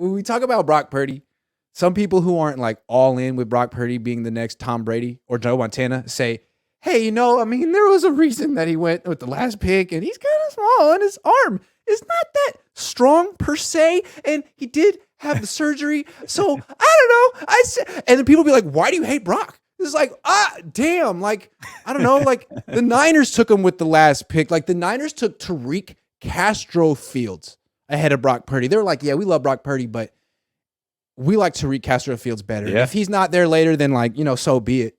when we talk about Brock Purdy, some people who aren't like all in with Brock Purdy being the next Tom Brady or Joe Montana say, hey, I mean, there was a reason that he went with the last pick and he's kind of small and his arm is not that strong per se. And he did have the surgery. So I don't know. And then people be like, why do you hate Brock? It's like, damn. Like, I don't know. Like the Niners took him with the last pick. Like the Niners took Tariq Castro Fields ahead of Brock Purdy. They were like, yeah, we love Brock Purdy, but we like Tariq Castro Fields better. Yeah. If he's not there later, then like, so be it.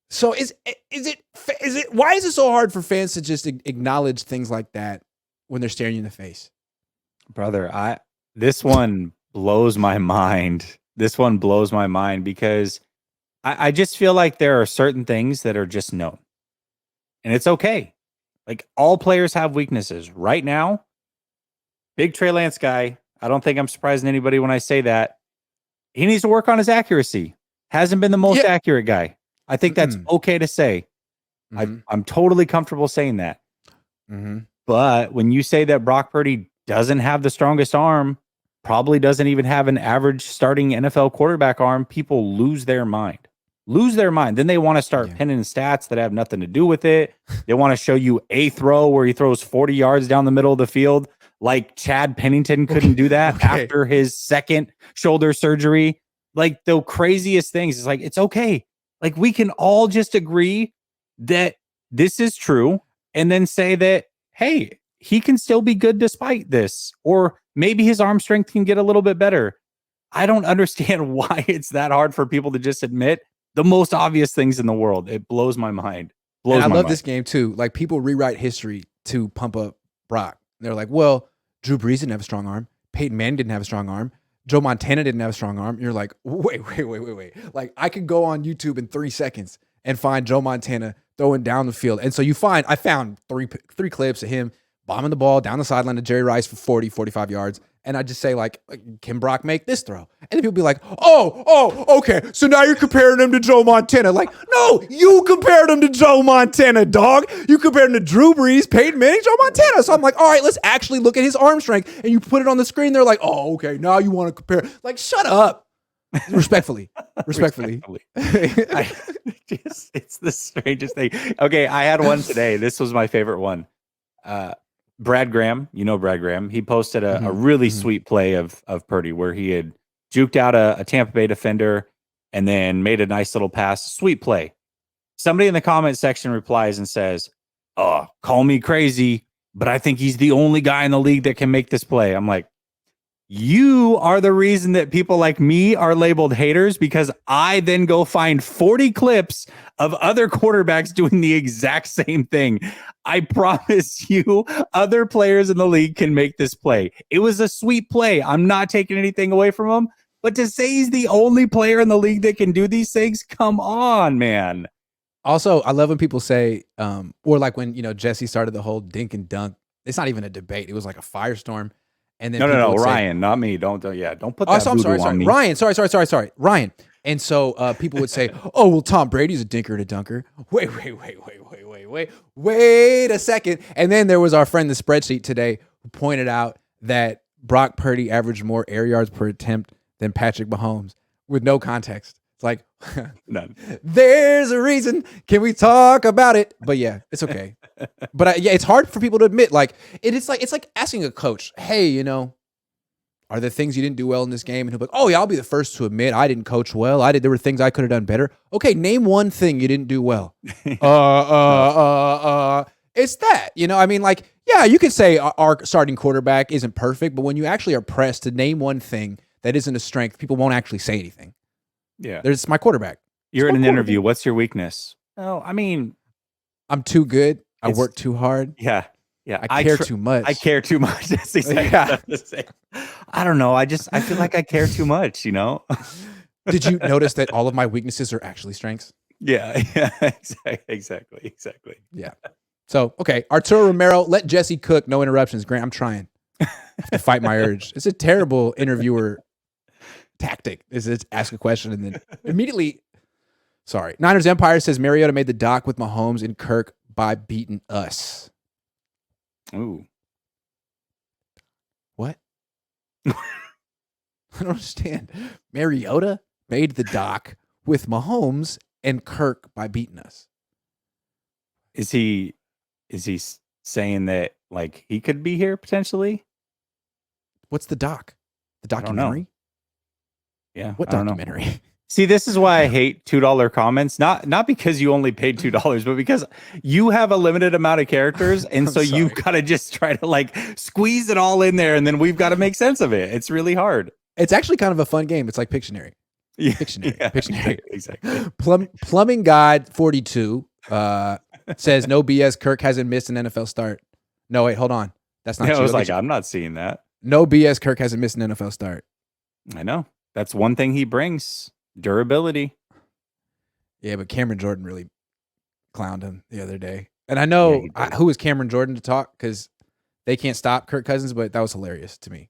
So is it why is it so hard for fans to just acknowledge things like that when they're staring you in the face? Brother, this one blows my mind. This one blows my mind because I just feel like there are certain things that are just known. And it's okay. Like all players have weaknesses. Right now, big Trey Lance guy. I don't think I'm surprising anybody when I say that. He needs to work on his accuracy. Hasn't been the most accurate guy. I think that's okay to say. I'm totally comfortable saying that. But when you say that Brock Purdy doesn't have the strongest arm, probably doesn't even have an average starting NFL quarterback arm, people lose their mind. Then they want to start pinning stats that have nothing to do with it. They want to show you a throw where he throws 40 yards down the middle of the field, like Chad Pennington couldn't do that after his second shoulder surgery. Like the craziest things. It's like, it's okay. Like we can all just agree that this is true and then say that, hey, he can still be good despite this. Or maybe his arm strength can get a little bit better. I don't understand why it's that hard for people to just admit the most obvious things in the world. It blows my mind. I love this game too. Like people rewrite history to pump up Brock. They're like, well, Drew Brees didn't have a strong arm. Peyton Manning didn't have a strong arm. Joe Montana didn't have a strong arm. You're like, wait. Like I could go on YouTube in 3 seconds and find Joe Montana throwing down the field. And so I found three clips of him bombing the ball down the sideline to Jerry Rice for 40, 45 yards. And I just say like, can Brock make this throw? And then people be like, oh, okay. So now you're comparing him to Joe Montana. Like, no, you compared him to Joe Montana, dog. You compared him to Drew Brees, Peyton Manning, Joe Montana. So I'm like, all right, let's actually look at his arm strength. And you put it on the screen. They're like, oh, okay. Now you want to compare. Like, shut up. Respectfully. It's the strangest thing. Okay, I had one today. This was my favorite one. Brad Graham, Brad Graham, he posted a really sweet play of Purdy where he had juked out a Tampa Bay defender and then made a nice little pass. Sweet play. Somebody in the comment section replies and says, oh, call me crazy, but I think he's the only guy in the league that can make this play. I'm like, you are the reason that people like me are labeled haters because I then go find 40 clips of other quarterbacks doing the exact same thing. I promise you, other players in the league can make this play. It was a sweet play. I'm not taking anything away from him, but to say he's the only player in the league that can do these things, come on, man. Also, I love when people say, or like when, Jesse started the whole dink and dunk. It's not even a debate. It was like a firestorm. And then no, Ryan, not me. Don't put that on me. Ryan, sorry, Ryan. And so people would say, "Oh, well, Tom Brady's a dinker and a dunker." Wait a second. And then there was our friend the spreadsheet today who pointed out that Brock Purdy averaged more air yards per attempt than Patrick Mahomes with no context. It's like, none. There's a reason. Can we talk about it? But yeah, it's okay. But it's hard for people to admit. Like it's like asking a coach, "Hey, are there things you didn't do well in this game?" And he'll be like, "Oh yeah, I'll be the first to admit I didn't coach well. There were things I could have done better." Okay, name one thing you didn't do well. It's that. I mean, like, yeah, you could say our starting quarterback isn't perfect, but when you actually are pressed to name one thing that isn't a strength, people won't actually say anything. Yeah, there's my quarterback. You're in an interview. What's your weakness? Oh, I mean, I'm too good. I work too hard. Yeah. I care too much. I care too much. That's exactly I don't know. I feel like I care too much, Did you notice that all of my weaknesses are actually strengths? Yeah, exactly. Yeah. So, okay. Arturo Romero, let Jesse cook. No interruptions. Grant, I'm trying to fight my urge. It's a terrible interviewer tactic. Is it ask a question and then immediately. Sorry. Niners Empire says Mariota made the doc with Mahomes and Kirk by beating us. Ooh. What? I don't understand. Mariota made the doc with Mahomes and Kirk by beating us. Is he saying that like he could be here potentially? What's the doc? The I don't know. documentary? Yeah. What I don't know. documentary? See, this is why I hate $2 comments. Not because you only paid $2, but because you have a limited amount of characters, and so you've got to just try to like squeeze it all in there, and then we've got to make sense of it. It's really hard. It's actually kind of a fun game. It's like Pictionary. Yeah, Pictionary. yeah, Pictionary. exactly. Plumbing Guide 42 says no BS. Kirk hasn't missed an NFL start. No, wait, hold on. That's not Yeah, true. I was like, I'm not seeing that. No BS. Kirk hasn't missed an NFL start. I know. That's one thing he brings. Durability. Yeah, but Cameron Jordan really clowned him the other day. And I know who is Cameron Jordan to talk because they can't stop Kirk Cousins, but that was hilarious to me.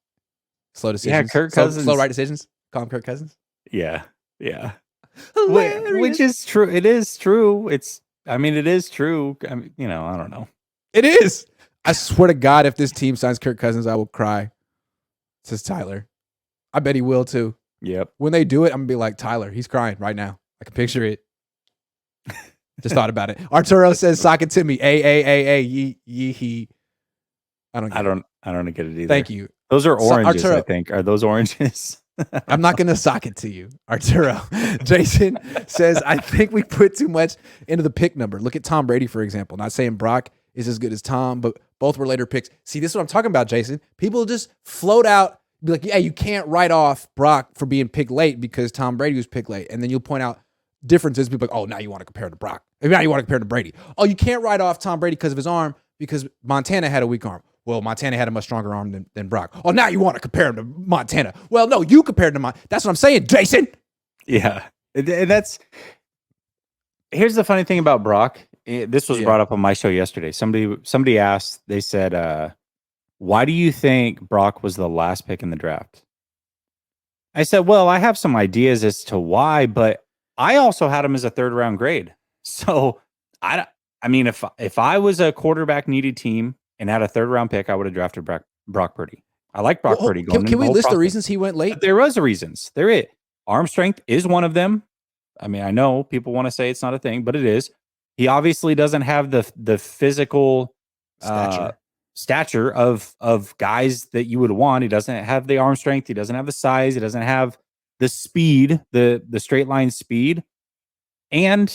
Slow decisions. Yeah, Kirk Cousins. Slow right decisions. Call him Kirk Cousins. Yeah. Yeah. Hilarious. Which is true. It is true. It is true. I mean, I don't know. It is. I swear to God, if this team signs Kirk Cousins, I will cry. Says Tyler. I bet he will too. Yep. When they do it, I'm gonna be like, Tyler, he's crying right now. I can picture it. Just thought about it. Arturo says, "Sock it to me." He. I don't get it either. Thank you. Those are oranges, Arturo, I think. Are those oranges? I'm not gonna sock it to you, Arturo. Jason says, "I think we put too much into the pick number. Look at Tom Brady, for example. Not saying Brock is as good as Tom, but both were later picks. See, this is what I'm talking about, Jason. People just float out, be like, yeah, you can't write off Brock for being picked late because Tom Brady was picked late. And then you'll point out differences. People like, oh, now you want to compare to Brock. Now you want to compare to Brady. Oh, you can't write off Tom Brady because of his arm because Montana had a weak arm. Well, Montana had a much stronger arm than Brock. Oh, now you want to compare him to Montana. Well, no, you compared to Montana. That's what I'm saying, Jason. Yeah. And here's the funny thing about Brock. This was brought up on my show yesterday. Somebody asked, they said, why do you think Brock was the last pick in the draft? I said, well, I have some ideas as to why, but I also had him as a third-round grade. So, I mean, if I was a quarterback needed team and had a third-round pick, I would have drafted Brock Purdy. I like Brock Purdy. Can we list the reasons he went late? But there was reasons. Arm strength is one of them. I mean, I know people want to say it's not a thing, but it is. He obviously doesn't have the physical stature of guys that you would want. He doesn't have the arm strength. He doesn't have the size. He doesn't have the speed, the straight line speed. And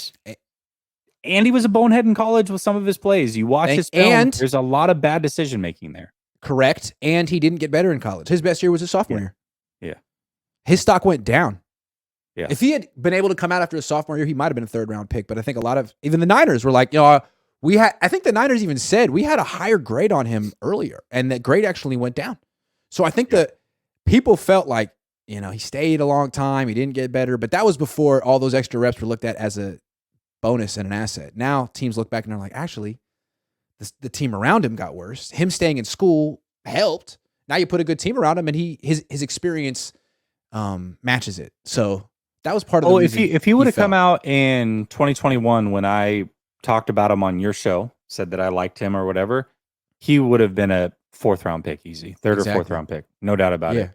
he was a bonehead in college with some of his plays. You watch his film, and there's a lot of bad decision making there. Correct. And he didn't get better in college. His best year was his sophomore year. Yeah. His stock went down. Yeah. If he had been able to come out after his sophomore year, he might have been a third round pick. But I think a lot of even the Niners were like, I think the Niners even said we had a higher grade on him earlier, and that grade actually went down. So I think that people felt like, he stayed a long time, he didn't get better, but that was before all those extra reps were looked at as a bonus and an asset. Now teams look back and they're like, actually, the team around him got worse. Him staying in school helped. Now you put a good team around him, and his experience matches it. So that was part of the reason. If he would have come out in 2021 when I talked about him on your show, said that I liked him or whatever, he would have been a fourth round pick, easy. Third or fourth round pick. No doubt about it.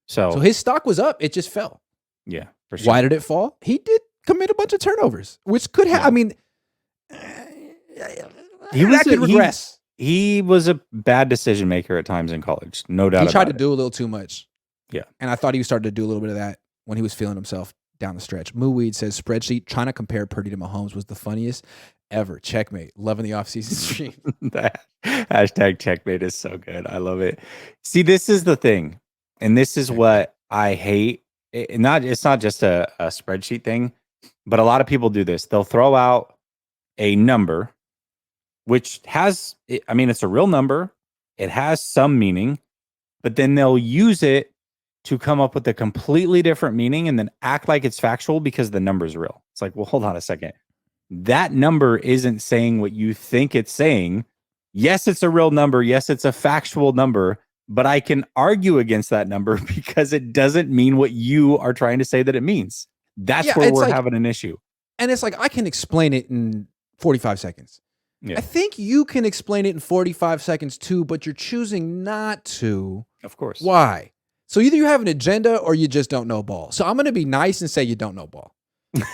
So his stock was up. It just fell. Yeah, for sure. Why did it fall? He did commit a bunch of turnovers, which could have, he could regress. He was a bad decision maker at times in college. No doubt about it. He tried to do a little too much. Yeah. And I thought he was starting to do a little bit of that when he was feeling himself down the stretch. Moo Weed says spreadsheet trying to compare Purdy to Mahomes was the funniest ever. Checkmate. Loving the offseason stream. That hashtag checkmate is so good. I love it. See, this is the thing. And this is what I hate. It's not just a spreadsheet thing, but a lot of people do this. They'll throw out a number, which has, it's a real number. It has some meaning, but then they'll use it to come up with a completely different meaning and then act like it's factual because the number is real. It's like, well, hold on a second. That number isn't saying what you think it's saying. Yes, it's a real number. Yes, it's a factual number, but I can argue against that number because it doesn't mean what you are trying to say that it means. That's where we're having an issue. And it's like, I can explain it in 45 seconds. Yeah. I think you can explain it in 45 seconds too, but you're choosing not to. Of course. Why? So either you have an agenda or you just don't know ball. So I'm going to be nice and say you don't know ball.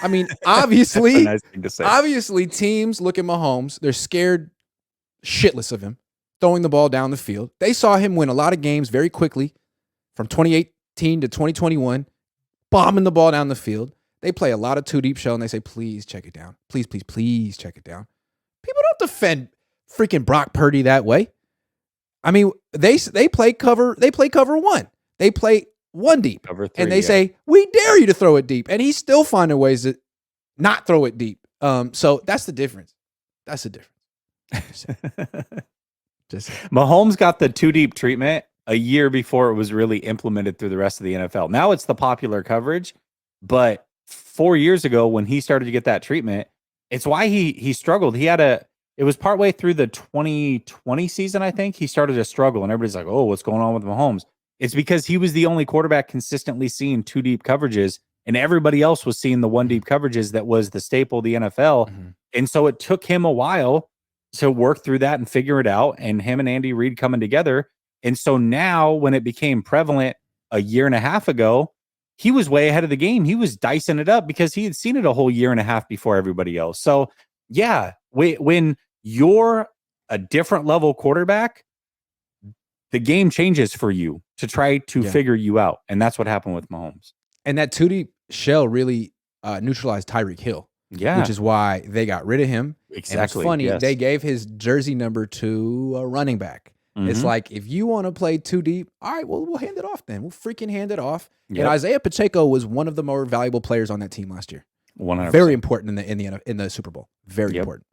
I mean, obviously, That's a nice thing to say. obviously teams look at Mahomes. They're scared shitless of him throwing the ball down the field. They saw him win a lot of games very quickly from 2018 to 2021, bombing the ball down the field. They play a lot of two deep show and they say, please check it down. Please, please, please check it down. People don't defend freaking Brock Purdy that way. I mean, they play cover. They play cover one. They play one deep. Cover three, and they say, we dare you to throw it deep. And he's still finding ways to not throw it deep. So that's the difference. That's the difference. Just Mahomes got the two deep treatment a year before it was really implemented through the rest of the NFL. Now it's the popular coverage, but 4 years ago when he started to get that treatment, it's why he struggled. It was partway through the 2020 season, I think, he started to struggle, and everybody's like, oh, what's going on with Mahomes? It's because he was the only quarterback consistently seeing two deep coverages, and everybody else was seeing the one deep coverages that was the staple of the NFL. Mm-hmm. And so it took him a while to work through that and figure it out, and him and Andy Reid coming together. And so now when it became prevalent a year and a half ago, he was way ahead of the game. He was dicing it up because he had seen it a whole year and a half before everybody else. So yeah, when you're a different level quarterback, the game changes for you to try to figure you out. And that's what happened with Mahomes. And that 2D shell really neutralized Tyreek Hill. Yeah. Which is why they got rid of him. Exactly. And it's funny, yes. they gave his jersey number to a running back. It's like, if you want to play too deep, all right, well, we'll hand it off then. We'll freaking hand it off. Yep. And Isaiah Pacheco was one of the more valuable players on that team last year. 100%. Very important in the Super Bowl. Very important.